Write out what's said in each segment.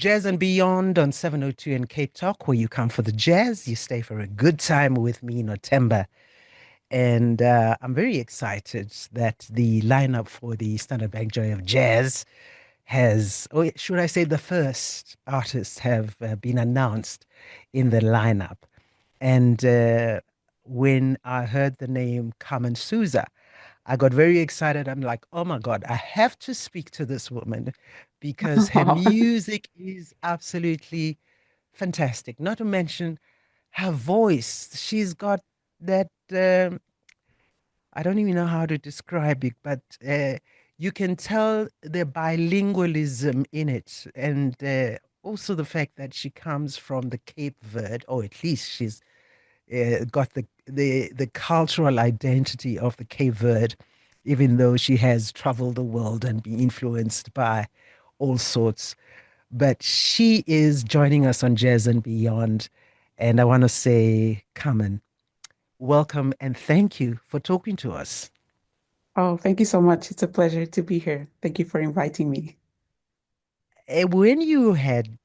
Jazz and Beyond on 702 in Cape Talk, where you come for the jazz, you stay for a good time with me, Notemba. And I'm very excited that the lineup for the Standard Bank Joy of Jazz has, or should I say, the first artists have been announced in the lineup. And when I heard the name Carmen Souza, I got very excited. I'm like, oh my God, I have to speak to this woman because her music is absolutely fantastic. Not to mention her voice. She's got that, I don't even know how to describe it, but you can tell the bilingualism in it. And also the fact that she comes from the Cape Verde, or at least she's got the cultural identity of the Cape Verde, even though she has traveled the world and been influenced by all sorts. But she is joining us on Jazz and Beyond. And I want to say, Carmen, welcome and thank you for talking to us. Oh, thank you so much. It's a pleasure to be here. Thank you for inviting me. When you had,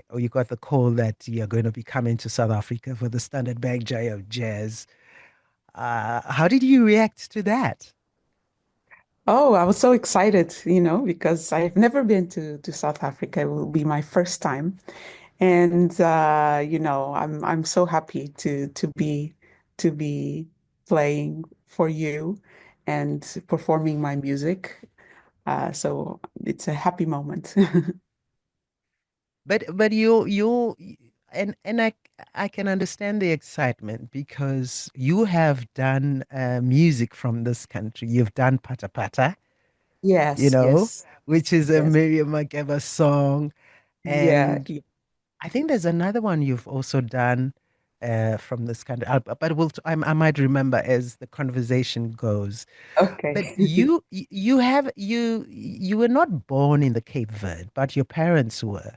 or you got the call that you're going to be coming to South Africa for the Standard Bank Day of Jazz, how did you react to that? Oh, I was so excited, because I've never been to South Africa. It will be my first time. And I'm so happy to be playing for you and performing my music. So it's a happy moment. But you and I can understand the excitement because you have done music from this country. You've done Pata Pata, you Yes, know, yes, which is a yes. Miriam Makeba song. Yeah. And I think there's another one you've also done from this country. But I might remember as the conversation goes. But Okay. you were not born in the Cape Verde, but your parents were.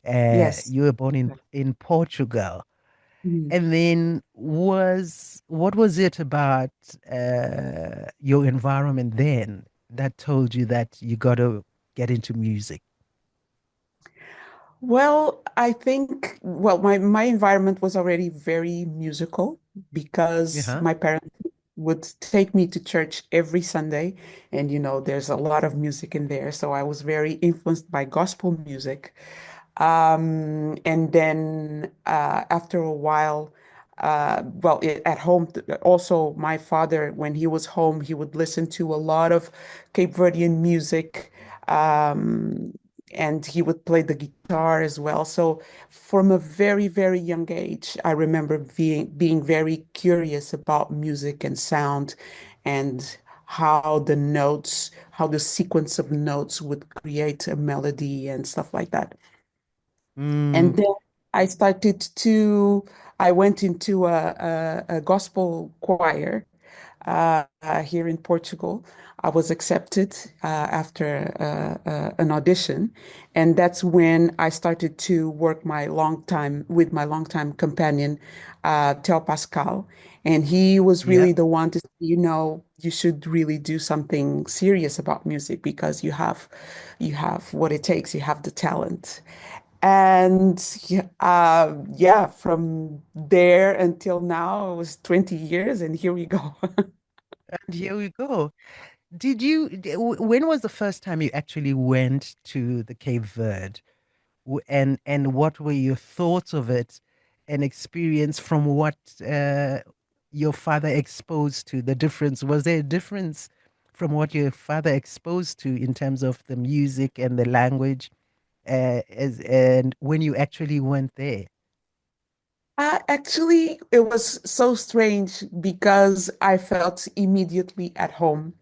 Yes. You were born in Portugal. Mhm. And then what was it about your environment then that told you that you got to get into music? Well, I think, my environment was already very musical because Uh-huh. my parents would take me to church every Sunday. And, there's a lot of music in there. So I was very influenced by gospel music. And then after a while, at home, also my father, when he was home, he would listen to a lot of Cape Verdean music. Um, and he would play the guitar as well. So from a very, very young age, I remember being very curious about music and sound and how the sequence of notes would create a melody and stuff like that. Mm, And then I started to, I went into a gospel choir here in Portugal. I was accepted after an audition, and that's when I started to work with my longtime companion, Theo Pascal, and he was yep. really the one to say, you should really do something serious about music because you have what it takes, you have the talent. And yeah, from there until now, it was 20 years, and here we go. And here we go. When was the first time you actually went to the Cape Verde? And what were your thoughts of it and experience from what your father exposed to? The difference, was there a difference from what your father exposed to in terms of the music and the language and when you actually went there? Actually, it was so strange because I felt immediately at home.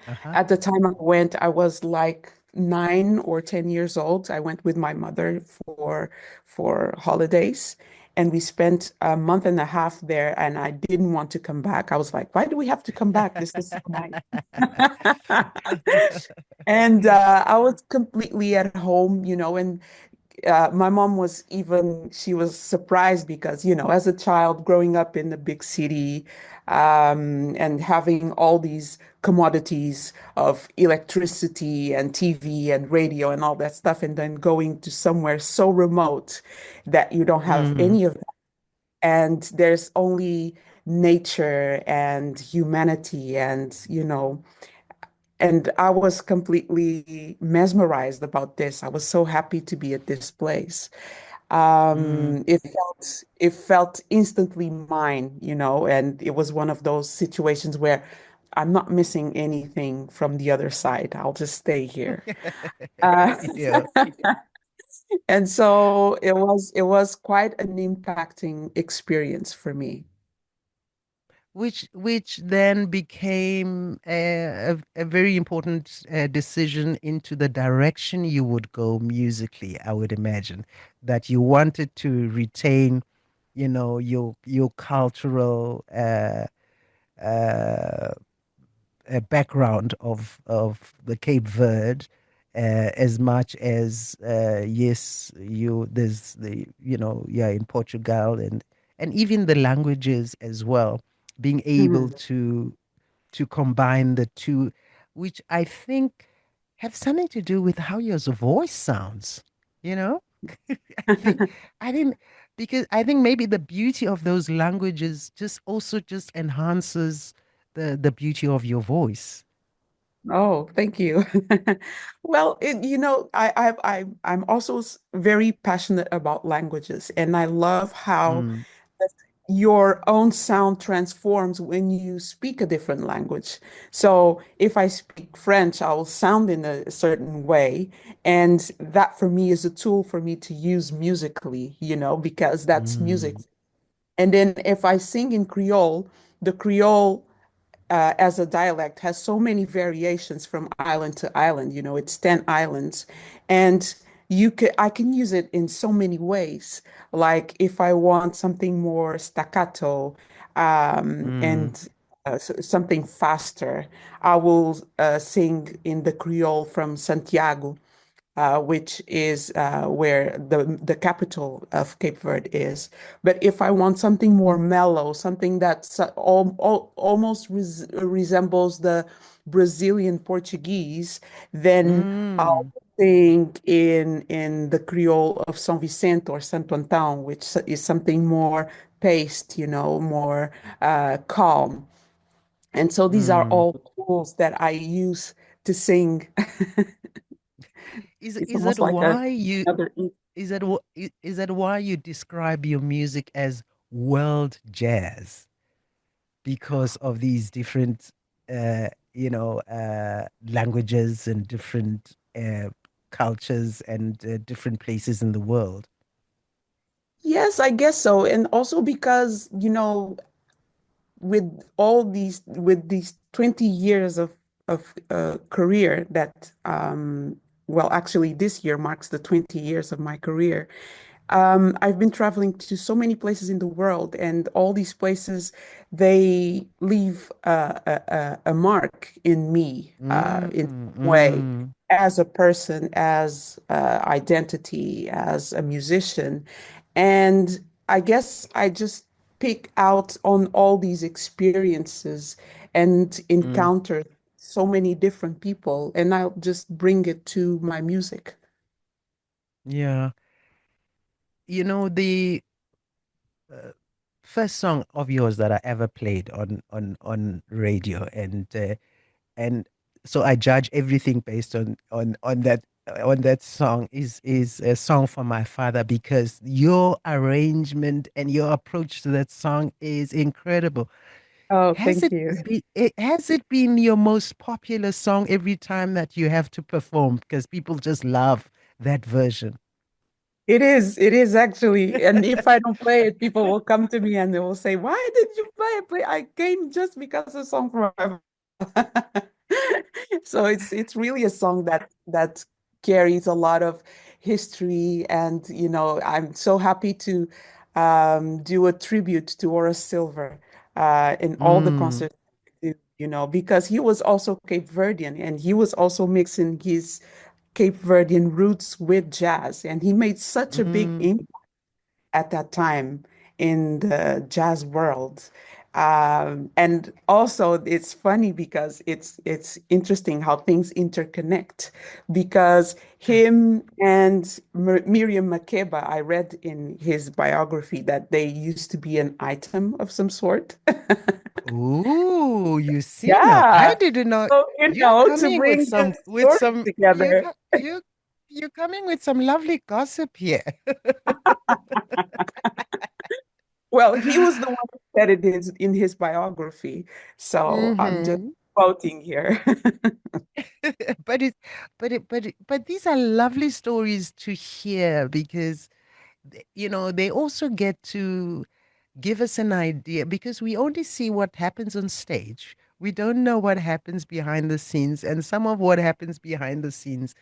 Uh-huh. At the time I went, I was like 9 or 10 years old. I went with my mother for holidays, and we spent a month and a half there, and I didn't want to come back. I was like, why do we have to come back? This is so nice. And I was completely at home, and my mom was even, she was surprised because, as a child growing up in the big city, and having all these commodities of electricity and TV and radio and all that stuff, and then going to somewhere so remote that you don't have Mm, any of that. And there's only nature and humanity and I was completely mesmerized about this. I was so happy to be at this place. mm. It felt instantly mine, and it was one of those situations where I'm not missing anything from the other side. I'll just stay here. Uh, Yeah. and so it was quite an impacting experience for me. Which then became a very important decision into the direction you would go musically, I would imagine, that you wanted to retain, your cultural uh, background of the Cape Verde, as much as yes, there's yeah, in Portugal, and even the languages as well, being able Mhm. to combine the two, which I think have something to do with how your voice sounds, you know? I think I didn't because I think maybe the beauty of those languages just also just enhances the beauty of your voice. Oh, thank you. Well, I'm also very passionate about languages, and I love how Mm, your own sound transforms when you speak a different language. So if I speak French, I will sound in a certain way, and that for me is a tool for me to use musically, because that's music. mm, And then if I sing in Creole, the Creole as a dialect has so many variations from island to island. It's 10 islands. And I can use it in so many ways. Like if I want something more staccato, mm, and something faster, I will sing in the Creole from Santiago, which is where the capital of Cape Verde is. But if I want something more mellow, something that almost resembles the Brazilian Portuguese, then I'll mm, sing in the Creole of São Vicente or Santo Antão, which is something more paced, more calm. And so these are mm. all tools that I use to sing. Is It's is almost that like why you another. is that why you describe your music as world jazz? Because of these different languages and different cultures and different places in the world. Yes, I guess so. And also because, with these 20 years of career that well, actually this year marks the 20 years of my career. I've been traveling to so many places in the world, and all these places, they leave a mark in me, Mm, in some way, mm, as a person, as identity, as a musician. And I guess I just pick out on all these experiences and mm. encounter so many different people, and I'll just bring it to my music. Yeah. The uh, first song of yours that I ever played on radio, and so I judge everything based on that song is a song for my father, because your arrangement and your approach to that song is incredible. Oh, Has thank it you. been your most popular song every time that you have to perform, because people just love that version? It is actually. And if I don't play it, people will come to me and they will say, "Why did you play it? I came just because of song from my So it's really a song that carries a lot of history, and I'm so happy to do a tribute to Horace Silver in all the Mm, concerts, because he was also Cape Verdean and he was also mixing his Cape Verdean roots with jazz. And he made such a big Mm. impact at that time in the jazz world. And also, it's funny because it's interesting how things interconnect. Because him and Miriam Makeba, I read in his biography that they used to be an item of some sort. Ooh, you see now, I Yeah. didn't know So, you're to coming bring the with stories some together. you're coming with some lovely gossip here. Well, he was the one who said it is in his biography. So I'm just Hmm. quoting here. But but these are lovely stories to hear because they also get to give us an idea because we only see what happens on stage. We don't know what happens behind the scenes, and some of what happens behind the scenes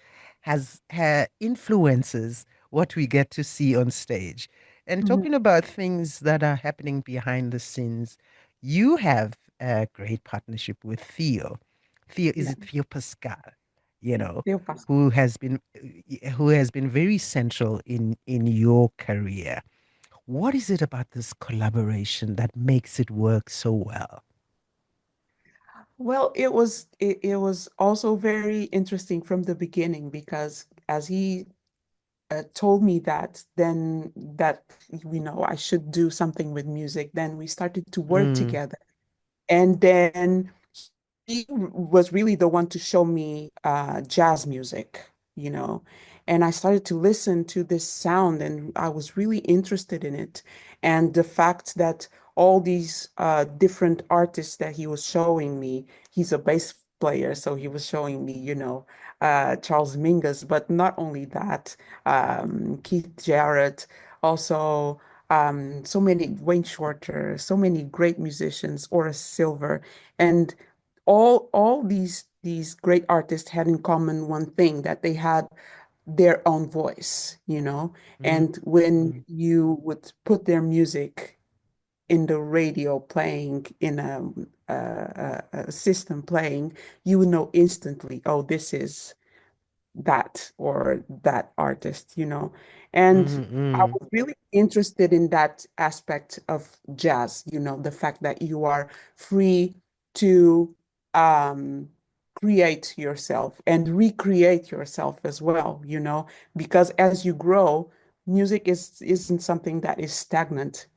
influences what we get to see on stage. And Mhm. talking about things that are happening behind the scenes, you have a great partnership with Theo. Theo, is Yeah, it Theo Pascal? You know, Theo Pascal. who has been who has been very central in your career. What is it about this collaboration that makes it work so well? Well, it was also very interesting from the beginning because as he told me that then that I should do something with music, then we started to work Mm, together. And then he was really the one to show me jazz music. And I started to listen to this sound and I was really interested in it. And the fact that all these different artists that he was showing me, he's a bass player, so he was showing me, Charles Mingus, but not only that, Keith Jarrett, also so many Wayne Shorter, so many great musicians, Horace Silver, and all these great artists had in common one thing that they had their own voice. mm, And when mm, you would put their music in the radio playing in a system playing, you would know instantly, oh, this is that or that artist. And mm, I mm, was really interested in that aspect of jazz, the fact that you are free to um, create yourself and recreate yourself as well, because as you grow, music isn't something that is stagnant.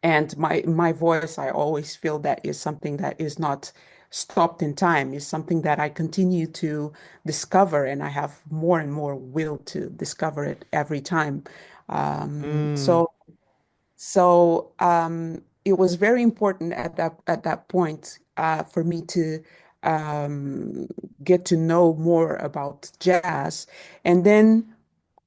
And my voice, I always feel that is something that is not stopped in time, is something that I continue to discover, and I have more and more will to discover it every time. Um, mm. so it was very important at that point for me to um, get to know more about jazz, and then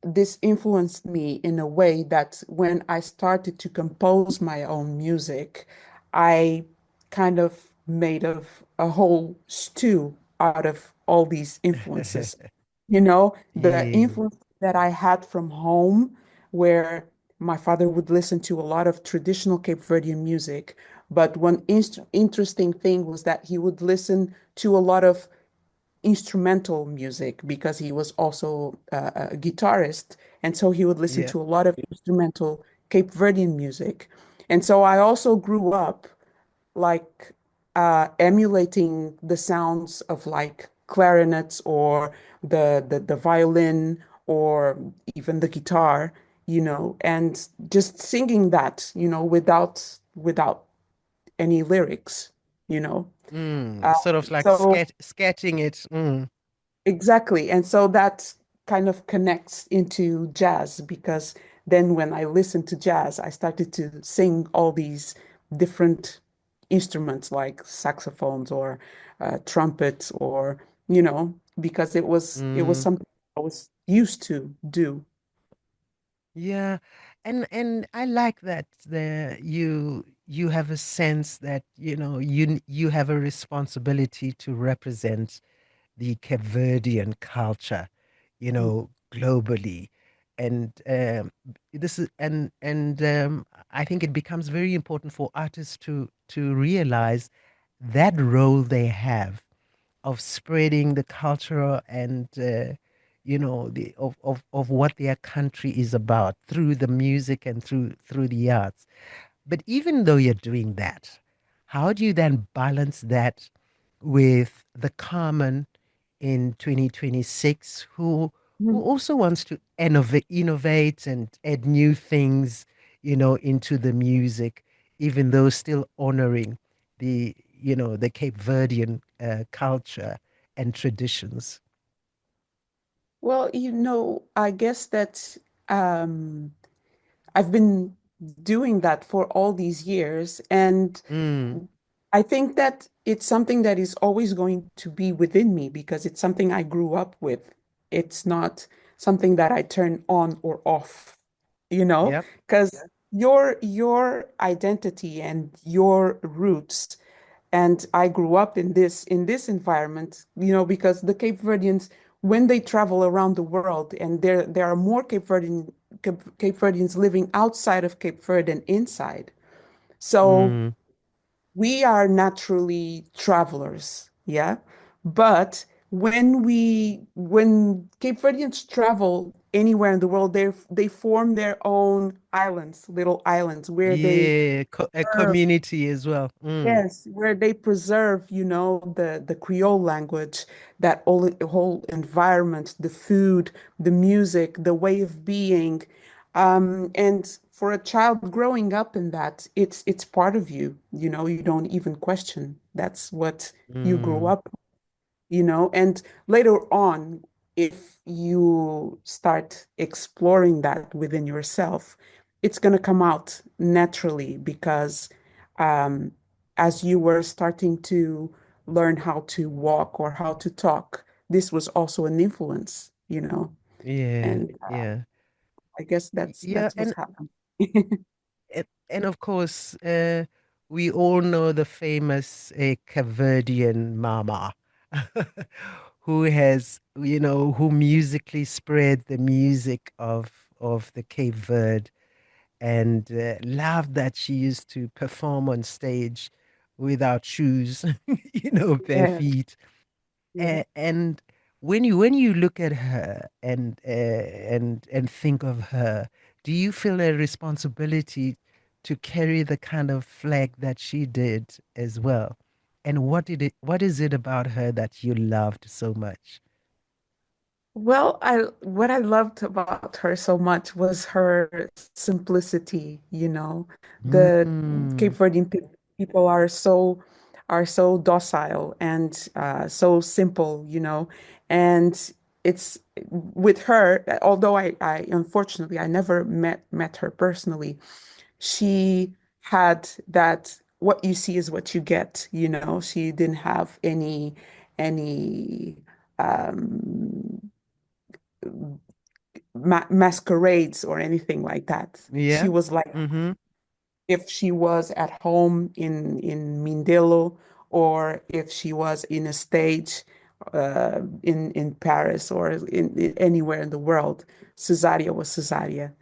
this influenced me in a way that when I started to compose my own music, I kind of made a whole stew out of all these influences. The Yeah. influence that I had from home, where my father would listen to a lot of traditional Cape Verdean music. But one interesting thing was that he would listen to a lot of instrumental music because he was also a guitarist. And so he would listen Yeah. to a lot of instrumental Cape Verdean music. And so I also grew up like emulating the sounds of like clarinets or the violin or even the guitar, and just singing that, without any lyrics. Sort of like So sketching it. Mm, exactly. And so that kind of connects into jazz because then when I listened to jazz, I started to sing all these different instruments like saxophones or trumpets or, because it was mm. something I was used to do. Yeah. And I like that you have a sense that, you have a responsibility to represent the Cape Verdean culture, globally. And this is and I think it becomes very important for artists to realize that role they have of spreading the culture and of what their country is about through the music and through the arts. But even though you're doing that, how do you then balance that with the Carmen in 2026 who also wants to innovate and add new things, into the music, even though still honoring the Cape Verdean culture and traditions? Well, I guess that um, I've been doing that for all these years, and Mm, I think that it's something that is always going to be within me because it's something I grew up with. It's not something that I turn on or off, yep. because your identity and your roots, and I grew up in this environment, because the Cape Verdeans, when they travel around the world, and there are more Cape Verdeans living outside of Cape Verde than inside. So Mm, we are naturally travelers, yeah. But when Cape Verdeans travel anywhere in the world, they form their own islands, little islands, where they yeah, a preserve, community as well. Mm, yes, where they preserve, the Creole language, that whole environment, the food, the music, the way of being. And for a child growing up in that, it's part of you, you don't even question. That's what you grew mm, up, and later on, if you start exploring that within yourself, it's going to come out naturally because um, as you were starting to learn how to walk or how to talk, this was also an influence, yeah, and yeah. I guess that's Yeah, that's what's happened. and of course, we all know the famous Caverdian mama, who musically spread the music of the Cape Verde, and loved that she used to perform on stage without shoes, bare Yeah, feet. yeah. And when you look at her and think of her, do you feel a responsibility to carry the kind of flag that she did as well? And what is it about her that you loved so much? Well, I what I loved about her so much was her simplicity, The Cape Mm, Verdean people are so docile and so simple, And it's with her, although I unfortunately I never met her personally, she had that what you see is what you get, She didn't have any um masquerades or anything like that. She yeah. was like, Mm-hmm. if she was at home in Mindelo, or if she was in a stage in Paris, or anywhere in the world, Cesaria was Cesaria.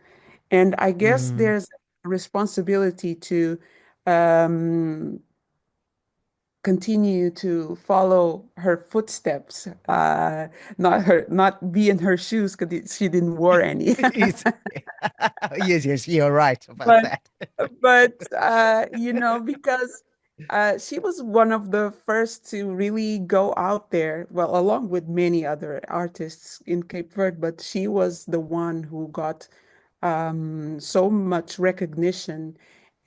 And I guess Mm. there's a responsibility to um, continue to follow her footsteps, not be in her shoes because she didn't wear any. It's, yes, yes, you're right about But that. because she was one of the first to really go out there, well, along with many other artists in Cape Verde, but she was the one who got so much recognition,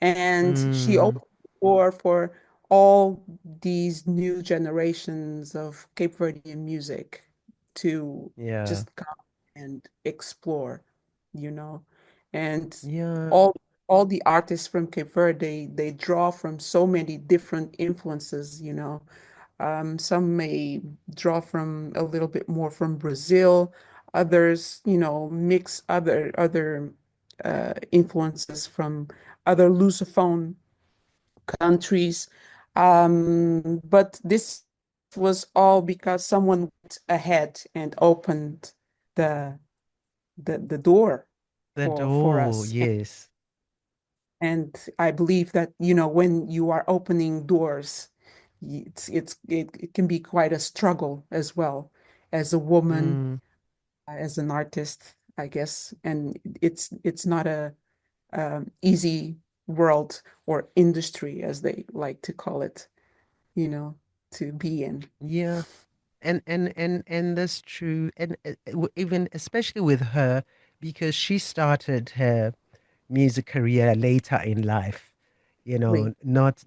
and she Mm, opened the door for all these new generations of Cape Verdean music to yeah, just come and explore, you know. And yeah, all the artists from Cape Verde, they draw from so many different influences, Some may draw from a little bit more from Brazil, others, mix other influences from other Lusophone countries. But this was all because someone went ahead and opened the the door the for door, us. yes. And I believe that, when you are opening doors, it can be quite a struggle as well as a woman, Mm, as an artist, I guess. And it's not a easy world or industry, as they like to call it, you know, to be in. yeah. And that's true. And even especially with her, because she started her music career later in life, Really. not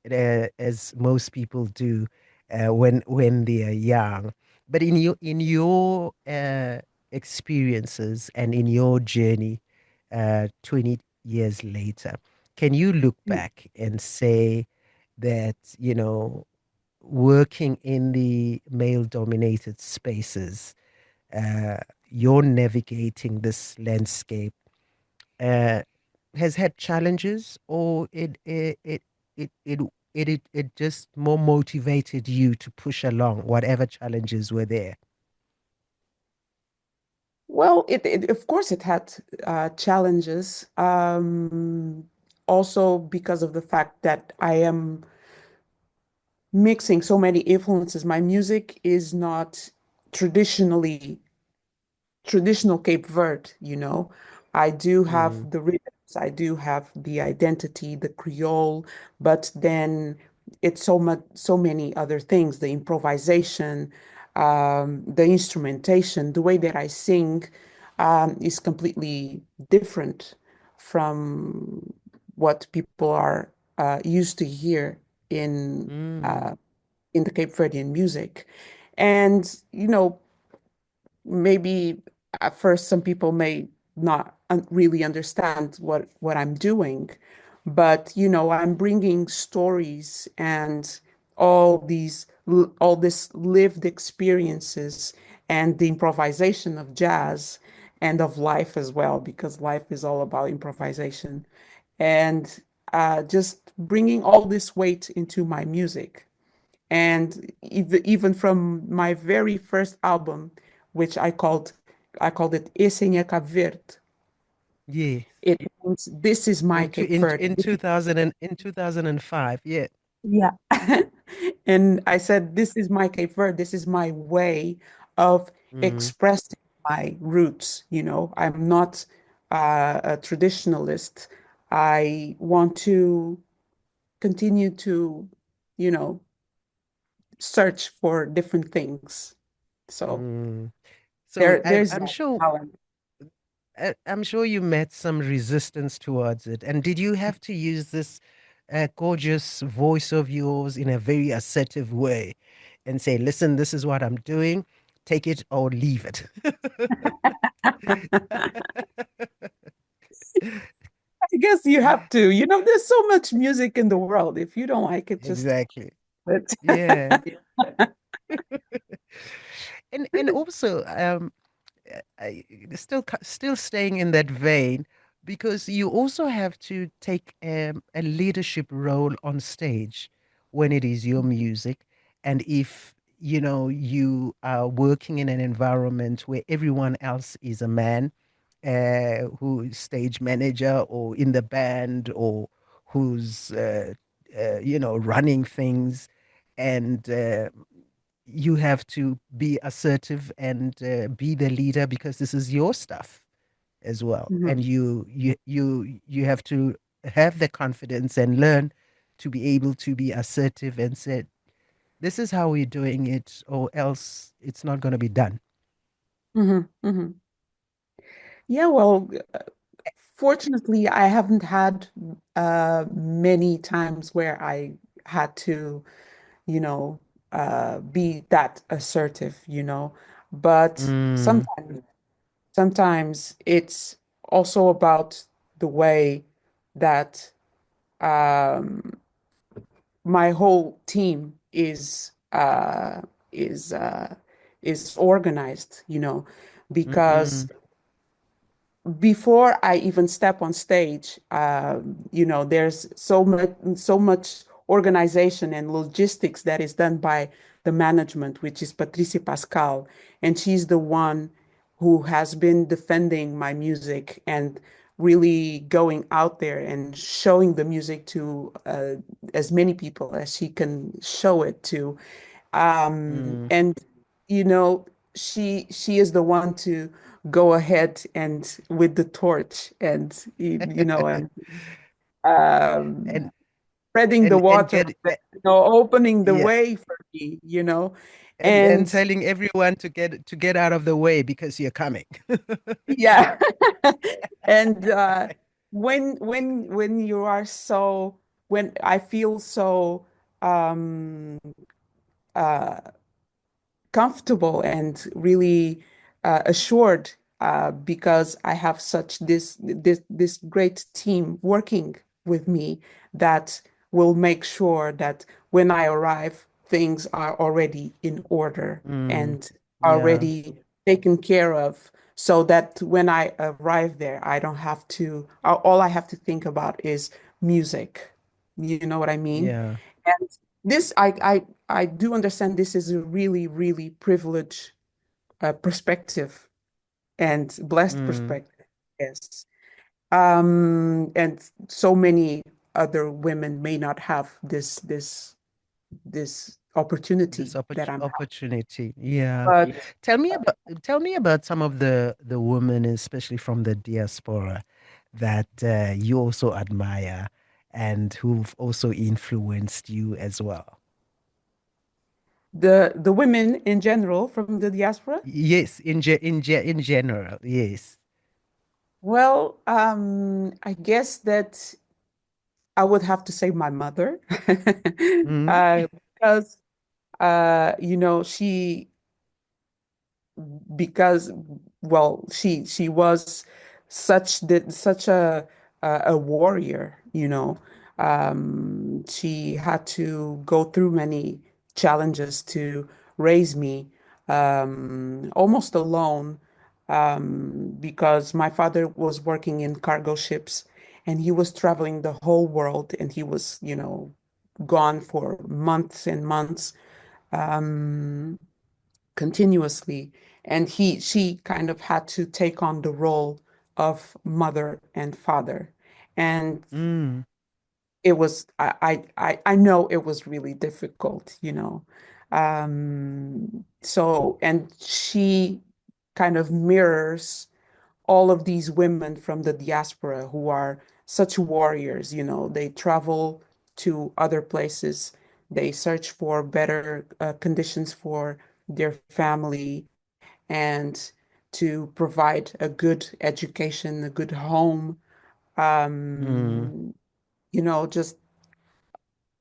as most people do when they are young. But in your experiences and in your journey, 20 years later, can you look back and say that, working in the male-dominated spaces, uh, you're navigating this landscape uh, has had challenges, or it it just more motivated you to push along whatever challenges were there? Well, of course it had challenges. Also because of the fact that I am mixing so many influences. My music is not traditionally traditional Cape Verde, you know. I do Mm, have the rhythms, I do have the identity, the Creole, but then it's so many other things, the improvisation, the instrumentation, the way that I sing, is completely different from what people are used to hear in mm, uh, in the Cape Verdean music. And, you know, maybe at first some people may not really understand what I'm doing, but you know, I'm bringing stories and all this lived experiences and the improvisation of jazz and of life as well, because life is all about improvisation, and just bringing all this weight into my music. And even from my very first album, which I called it Esse Cabo Verde. yeah. It means this is my Cape Verde. In 2000 and in 2005, yeah. Yeah. And I said, this is my Cape Verde. This is my way of Mm, expressing my roots. You know, I'm not a traditionalist. I want to continue to, you know, search for different things. So mm. So there's that balance. I'm sure you met some resistance towards it. And did you have to use this gorgeous voice of yours in a very assertive way and say, listen, this is what I'm doing, take it or leave it? I guess you have to. You know, there's so much music in the world. If you don't like it, just Exactly. quit. Yeah. And also, still staying in that vein, because you also have to take a leadership role on stage when it is your music. And if you are working in an environment where everyone else is a man, who is stage manager or in the band, or who's running things, and you have to be assertive and be the leader because this is your stuff as well, Mhm, and you have to have the confidence and learn to be able to be assertive and say, this is how we're doing it, or else it's not going to be done. mhm, mhm. Yeah, well, fortunately, I haven't had many times where I had to, you know, be that assertive, you know. But Mm, sometimes it's also about the way that um, my whole team is uh, is organized, you know, because mm, before I even step on stage, you know, there's so much organization and logistics that is done by the management, which is Patricia Pascal, and she's the one who has been defending my music and really going out there and showing the music to as many people as she can show it to. Mm. And you know, she is the one to go ahead and with the torch and and um, and spreading the and water, get opening the yeah, way for me. and And telling everyone to get out of the way because you're coming. yeah. And when you are so when I feel so um uh comfortable and really assured because I have such this great team working with me that will make sure that when I arrive, things are already in order Mm. and Yeah, already taken care of, so that when I arrive there, I don't have to, all I have to think about is music. You know what I mean? yeah. And this, I do understand this is a really, really privileged perspective and blessed Mm. perspective. Yes. And so many other women may not have this This opportunity that I'm having. opportunity. Yeah. But Tell me about some of the women, especially from the diaspora, that you also admire and who've also influenced you as well. the women in general from the diaspora, Yes, in general, yes. well, I guess that I would have to say my mother, Mm, because she because well she was such a warrior. She had to go through many challenges to raise me almost alone, because my father was working in cargo ships and he was traveling the whole world, and he was gone for months and months, um, continuously. And she kind of had to take on the role of mother and father. And mm, it was, I know it was really difficult. So, and she kind of mirrors all of these women from the diaspora who are such warriors. They travel to other places, they search for better conditions for their family, and to provide a good education, a good home, mm. just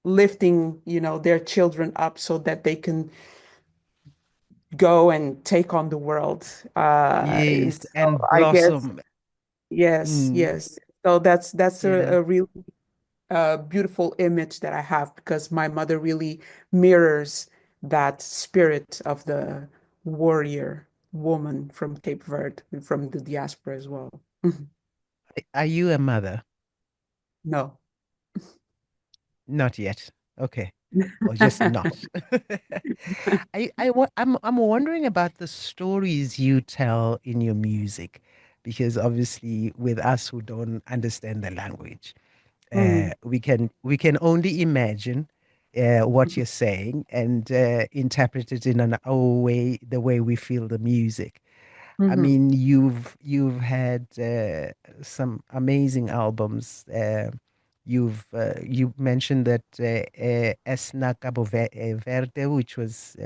lifting, their children up so that they can go and take on the world. And Yes, so and I guess, blossom. yes, Mm, yes. So that's yeah. a real beautiful image that I have, because my mother really mirrors that spirit of the warrior woman from Cape Verde, from the diaspora as well. Are you a mother? No. Not yet. Okay. Or just not. I'm wondering about the stories you tell in your music, because obviously with us who don't understand the language, Mm, we can only imagine what you're saying and interpret it in our way, the way we feel the music. I mhm, mean, you've had some amazing albums. You mentioned that Esna Verde, which was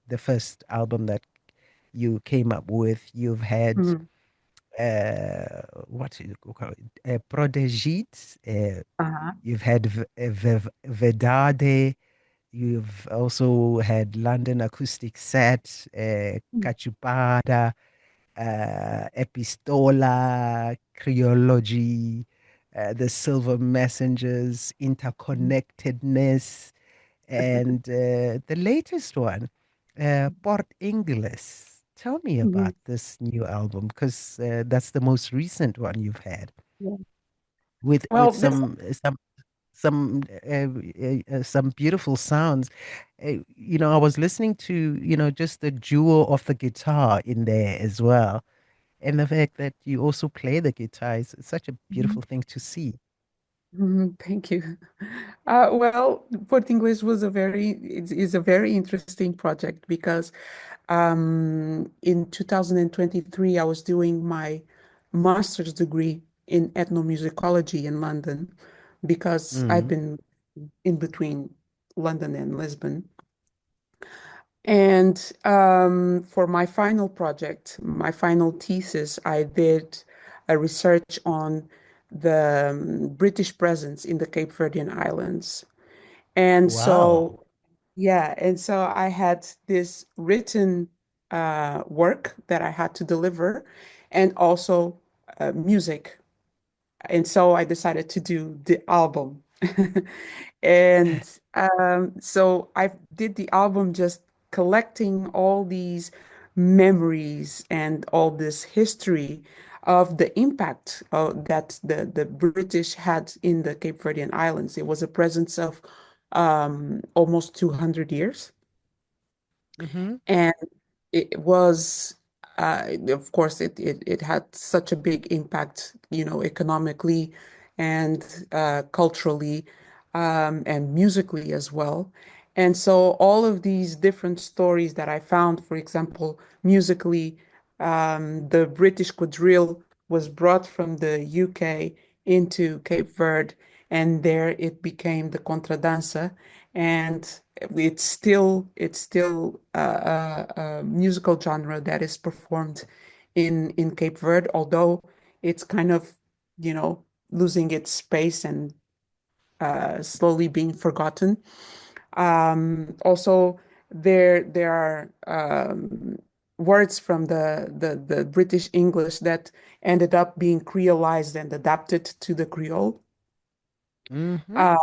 the first album that you came up with. You've had mhm. what do you call it? Protegit. Uh-huh. You've had Vedade. You've also had London Acoustic Set, Cachupada, Epistola, Creology, the Silver Messengers, Interconnectedness, and the latest one, Port Ingles. Tell me Mhm. about this new album, because that's the most recent one you've had Yeah. with Well, this. some beautiful sounds. I was listening to just the duo of the guitar in there as well, and the fact that you also play the guitar is such a Mhm. beautiful thing to see. Thank you. Well, Portuguese was a is a very interesting project because in 2023 I was doing my master's degree in ethnomusicology in London because I've Mm. been in between London and Lisbon. And for my final project, my final thesis, I did a research on the British presence in the Cape Verdean Islands. And Wow. so, yeah, and so I had this written work that I had to deliver and also music. And so I decided to do the album. And so I did the album just collecting all these memories and all this history of the impact that the British had in the Cape Verdean Islands. It was a presence of almost 200 years. Mm-hmm. And it was, of course, it had such a big impact, economically and culturally, and musically as well. And so all of these different stories that I found, for example, musically, the British quadrille was brought from the UK into Cape Verde, and there it became the contradanza, and it's still a musical genre that is performed in Cape Verde, although it's kind of, losing its space and slowly being forgotten. Also, there are words from the British English that ended up being creolized and adapted to the Creole. Mm-hmm. Uh,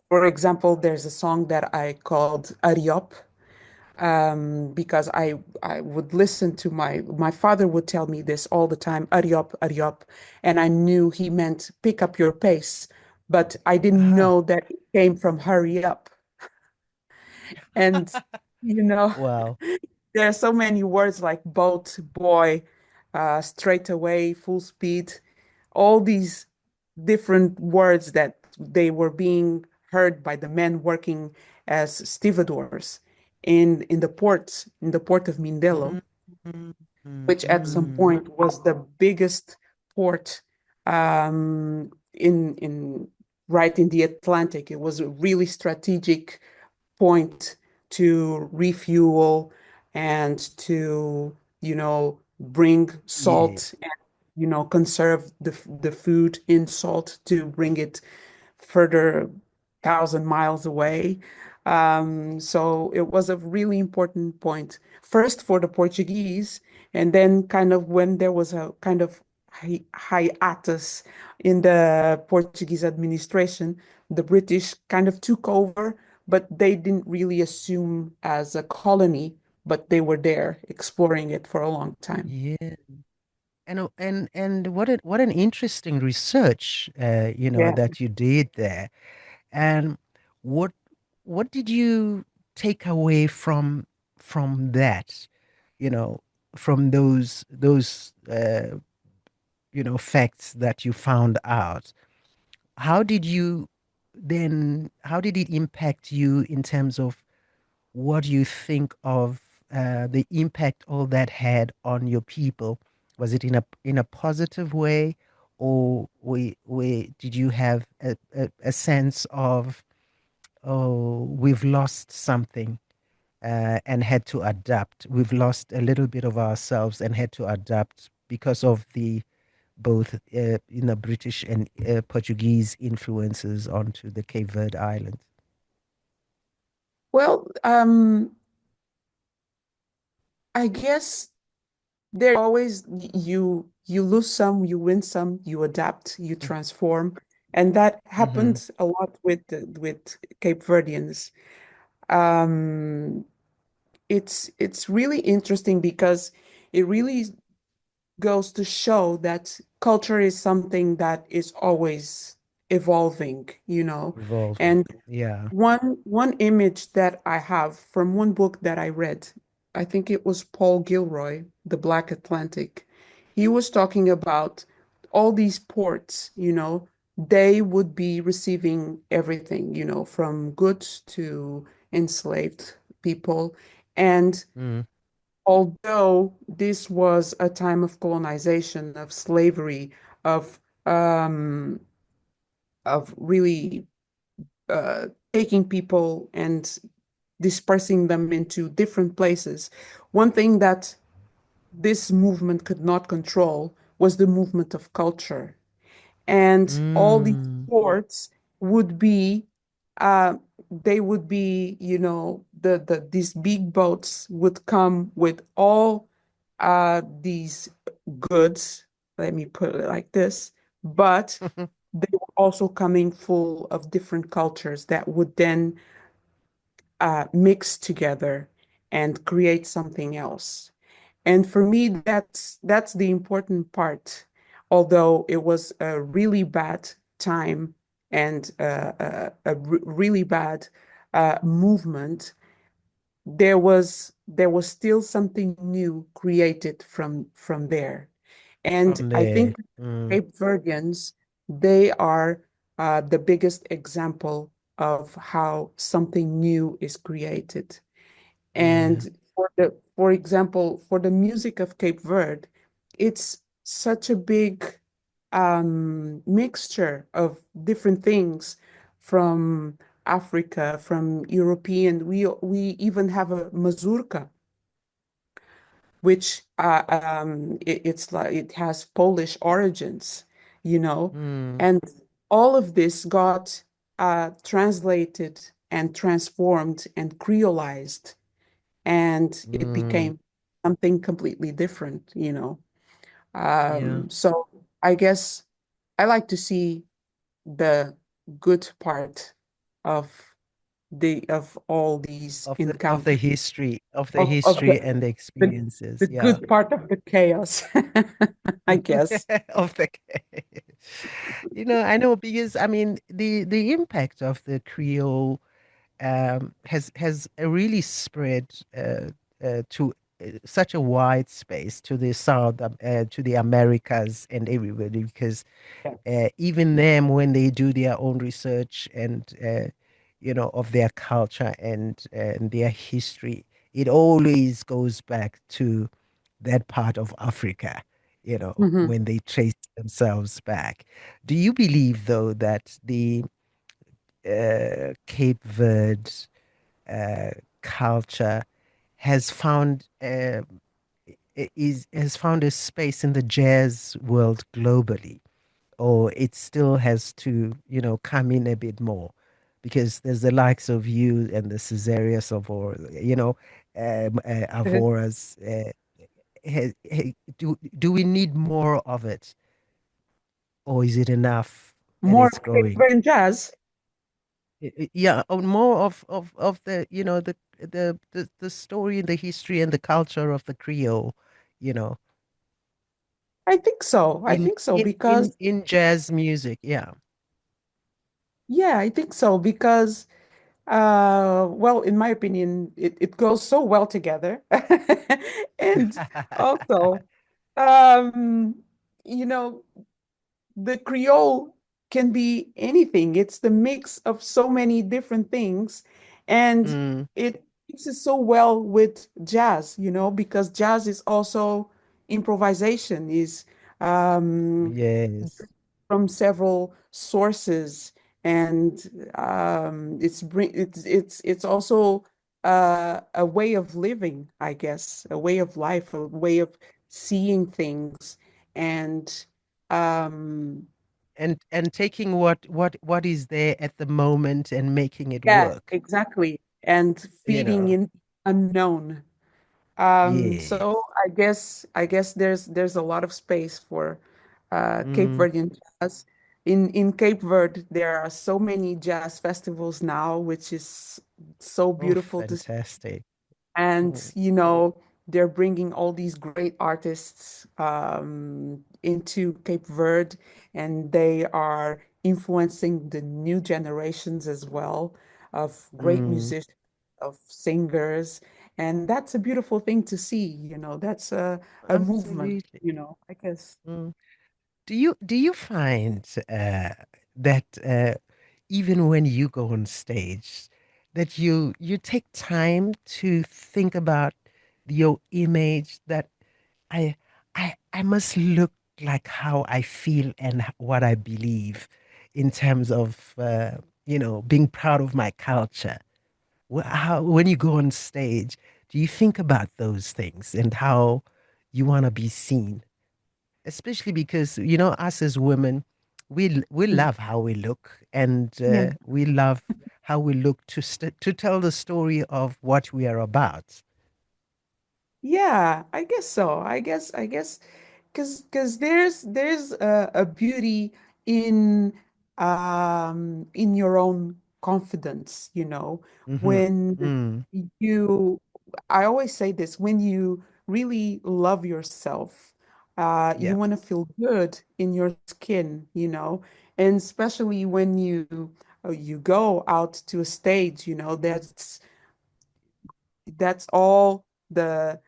for example, there's a song that I called Ariop, because I would listen to my father would tell me this all the time, Ariop, Ariop, and I knew he meant pick up your pace, but I didn't Uh-huh. know that it came from hurry up. And you know, Wow. there are so many words like boat, boy, straight away, full speed, all these different words that they were being heard by the men working as stevedores in the port of Mindelo, which at some Mm-hmm. point was the biggest port in right in the Atlantic. It was a really strategic point to refuel and to, bring Yeah. salt and, conserve the food in salt to bring it further 1,000 miles away. So it was a really important point, first for the Portuguese, and then kind of when there was a kind of hiatus in the Portuguese administration, the British kind of took over, but they didn't really assume as a colony, but they were there exploring it for a long time. Yeah. And what an interesting research Yeah. that you did there. And what what did you take away from that, you know, from those facts that you found out? How did you how did it impact you in terms of what do you think of the impact all that had on your people? Was it in a positive way, or did you have a sense of, oh, we've lost something and had to adapt. We've lost a little bit of ourselves and had to adapt because of the both British and Portuguese influences onto the Cape Verde Islands. Well, I guess there always you lose some, you win some, you adapt, you transform, and that Mm-hmm. happened a lot with Cape Verdeans. Um, it's really interesting because it really goes to show that culture is something that is always evolving, Evolving. And Yeah. one image that I have from one book that I read, I think it was Paul Gilroy, The Black Atlantic. he was talking about all these ports, they would be receiving everything, from goods to enslaved people. And mm, although this was a time of colonization, of slavery, of um, of really taking people and dispersing them into different places, one thing that this movement could not control was the movement of culture. And all these mm, ports would be uh, they would be, these big boats would come with all these goods, let me put it like this, but they were also coming full of different cultures that would then mix together and create something else. And for me, that's the important part. Although it was a really bad time and really bad movement, there was still something new created from there. And from I there. think Mm, Cape Verdeans, they are the biggest example of how something new is created. yeah, And for example, for the music of Cape Verde, it's such a big mixture of different things from Africa, from European. We even have a mazurka, which it's like it has Polish origins, mm, and all of this got translated and transformed and creolized, and it mm, became something completely different. yeah. So I guess I like to see the good part of of all these Of the encounters, history, of the of history and the the experiences. the Yeah. good part of the chaos, I guess. Of the I know because I mean the impact of the Creole has really spread to such a wide space to the South, to the Americas and everybody, because Yeah. even them, when they do their own research and of their culture and their history, it always goes back to that part of Africa, Hmm. when they trace themselves back. Do you believe, though, that the Cape Verde uh, culture has found has found a space in the jazz world globally, or it still has to, come in a bit more? Because there's the likes of you and the Caesarius of, or, Avoras. Do we need more of it, or is it enough and More it's Cape growing? Verdean jazz. Yeah, or more of the, the story and the history and the culture of the Creole, you know, I think so. I in think so in in because in jazz music. Yeah. yeah, I think so because well, in my opinion, it goes so well together. And also, um, you know, the Creole can be anything. It's the mix of so many different things, and Mm, it mixes so well with jazz, because jazz is also improvisation, is um, yes. from several sources, and it's also a way of living, I guess, a way of life, a way of seeing things, and um, And taking what is there at the moment and making it yeah, work, exactly, and you feeding know. in unknown. So Yes. I guess there's a lot of space for Cape Mm. Verdean jazz. In Cape Verde, there are so many jazz festivals now, which is so Oh, beautiful to see. fantastic. And Mm, they're bringing all these great artists into Cape Verde, and they are influencing the new generations as well of great mm, musicians, of singers. And that's a beautiful thing to see, that's a movement, Absolutely. I guess. Mm. Do you find that even when you go on stage, that you take time to think about your image, that I I must look like how I feel and what I believe in terms of being proud of my culture. When you go on stage, do you think about those things and how you want to be seen? Especially because us as women, we Mm. love how we look, and Yeah. we love how we look to tell the story of what we are about. Yeah, I guess so. I guess because there's a beauty in in your own confidence, Mm-hmm. when Mm. you I always say this, when you really love yourself, you Yeah. want to feel good in your skin, and especially when you go out to a stage, that's all the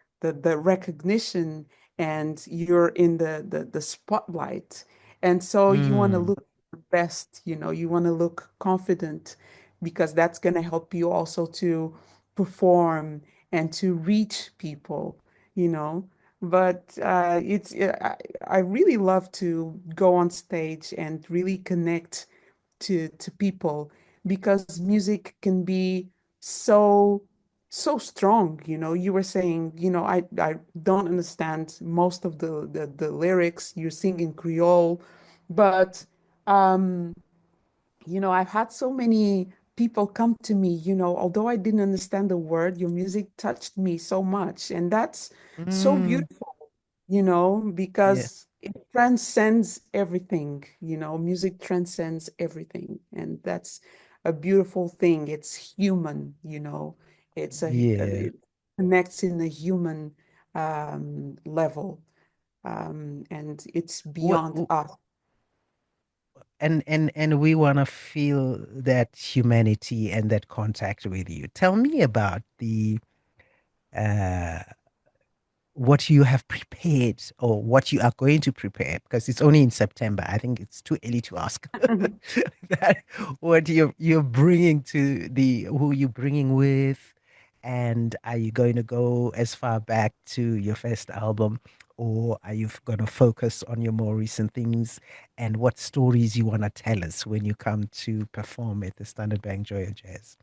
recognition, and you're in the spotlight, and so you want to Mm. look your best, you want to look confident, because that's going to help you also to perform and to reach people, you know but I really love to go on stage and really connect to people, because music can be so so strong. You were saying, I don't understand most of the lyrics. You sing in Creole, but um I've had so many people come to me, although I didn't understand the word, your music touched me so much. And that's so Mm. beautiful, Yeah. because it transcends everything, music transcends everything. And that's a beautiful thing. It's human, Yeah. it connects in a human level. And it's What beyond us. and we want to feel that humanity and that contact with you. Tell me about the uh what you have prepared or what you are going to prepare, because it's only in September. I think it's too early to ask that, what you're bringing to the who you're bringing with, and are you going to go as far back to your first album, or are you going to focus on your more recent things, and what stories you want to tell us when you come to perform at the Standard Bank Joy of Jazz?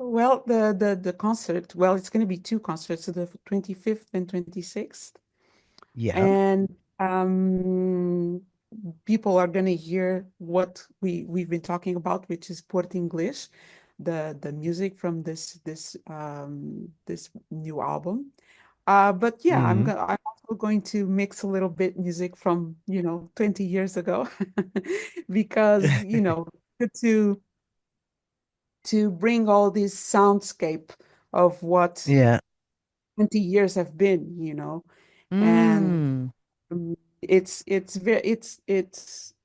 Well, the concert, well, it's going to be two concerts, so the 25th and 26th. Yeah. And people are going to hear what we've been talking about, which is Portuguese, the music from this new album. But yeah, Mm. I'm also going to mix a little bit music from, 20 years ago, because, good to bring all this soundscape of what Yeah. 20 years have been, and Mm. it's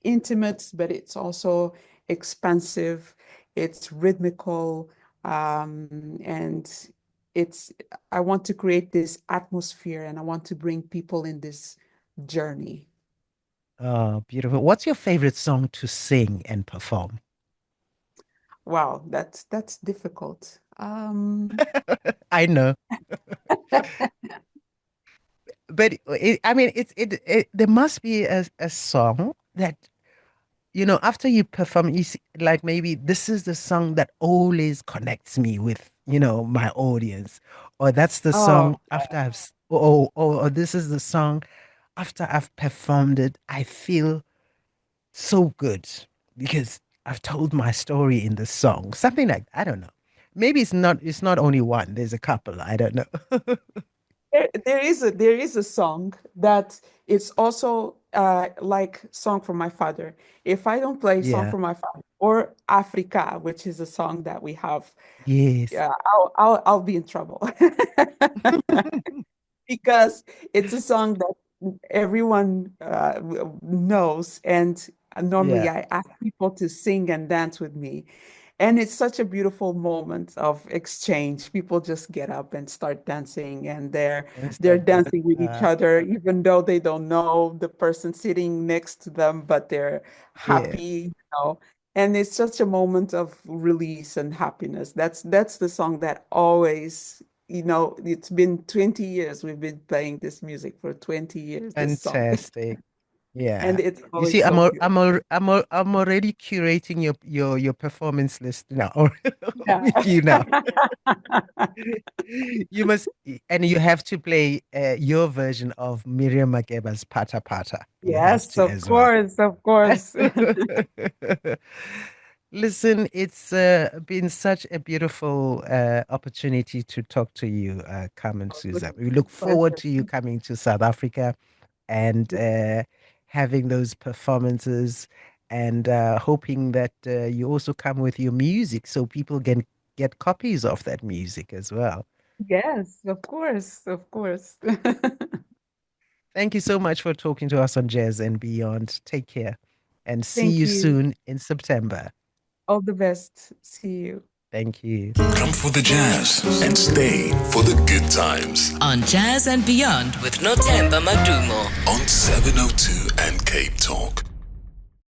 intimate, but it's also expansive, it's rhythmical, and it's I want to create this atmosphere, and I want to bring people in this journey. Oh, beautiful. What's your favorite song to sing and perform? Wow, that's difficult. I know, but I mean, there must be a song that, after you perform, you see, like maybe this is the song that always connects me with, my audience, or that's the song Oh, after or this is the song after I've performed it, I feel so good because I've told my story in the song. Something like, I don't know. Maybe it's not only one. There's a couple. I don't know. there is a song that it's also like song from my father. If I don't play song Yeah. from my father or Africa, which is a song that we have, Yes. yeah, I'll be in trouble. Because it's a song that everyone knows, and normally Yeah. I ask people to sing and dance with me. And it's such a beautiful moment of exchange. People just get up and start dancing, and And they're start dance. dancing with each other, even though they don't know the person sitting next to them, but they're happy, Yes. And it's such a moment of release and happiness. That's the song that always, it's been 20 years. We've been playing this music for 20 years, this song. Fantastic. Yeah. And it's You always see, so beautiful. I'm already curating your performance list now Yeah. with you now. You must, and you have to play your version of Miriam Makeba's Pata Pata. You have Yes, to of as well. course, of course. Listen, it's been such a beautiful opportunity to talk to you, Carmen It was Souza. We look a forward pleasure. to you coming to South Africa and having those performances and hoping that you also come with your music so people can get copies of that music as well. Yes, of course, of course. Thank you so much for talking to us on Jazz and Beyond. Take care and see Thank you you. soon in September. All the best. See you. Thank you. Come for the jazz and stay for the good times. On Jazz and Beyond with Notemba Madumo. On 702 and Cape Talk.